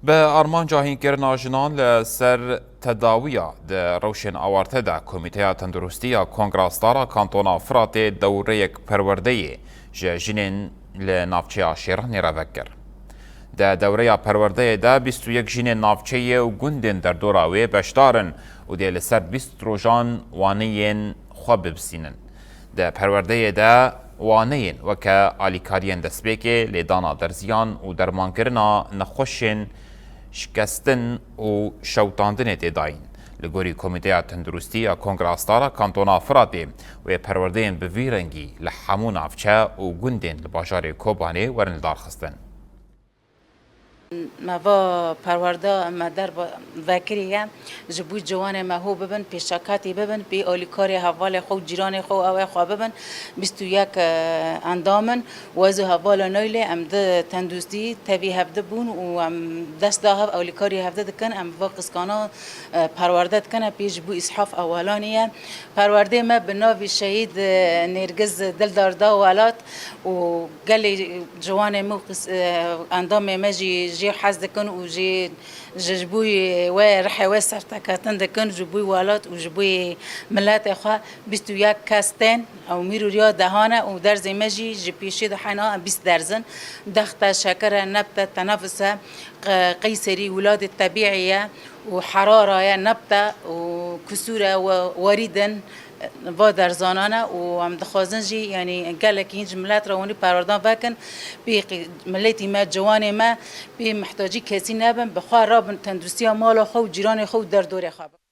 به آرمانجا هینکرنا جنان لسر تداویه ده روشن آورته ده کمیته تندرستی کنگراستارا کانتونا فرات دوره یک پرورده جنین لنافچه شیرانی را وکر. ده دوره پرورده ده 21 جنین نافچه و گندن در دوراوی بشدارن و ده لسر 20 روزان وانین خواب بسینن. ده پرورده ده وانین وکه آلیکارین دسپیک لیدانا درزیان و درمانکرنا نخوشن شکستن و شوتاندن تداین لگوری کمیته تندرستی کنگراستارا کانتونا فراتی و پروردین به ویرنگی لحمون افچه و گندین لباجار کوبانه ورن دار خستن. ما با پرورده ما در وکریه جبوی جوان ما هو ببن پیشکاتی ببن بی آلیکاری حوال خو جیران خو او خو ببن 21 اندامن و از حوال نایل ام ده تندوستی تبی هفته بون و ام دست ده آلیکاری هفته دکن ام واقع کانا پرورده دکن پیش بو اسحاف اولانیه پرورده ما بناوی شهید نرگز دل دارده ولات و گلی جوان مو اندام مجی جي حز دكن وجي جبوي ورح وسر تكاتن دكن جبوي والات وجبوي ملات اخا بيستو ياك كاستين او ميرو ريا دهانه ودرز مجي جبيشي دحنا 20 درزن دخت شكر نبته تنافسه قيصري ولاد الطبيعيه وحراره نبته وكسوره ووريدا و در زنانه و هم دخوازن جی یعنی گله که این جملات روانی پروردان وکن بی ملیتی ما جوان ما بی محتاجی کسی نبن بخواه رابن تندرستی مال خو جیران خو در دور خواب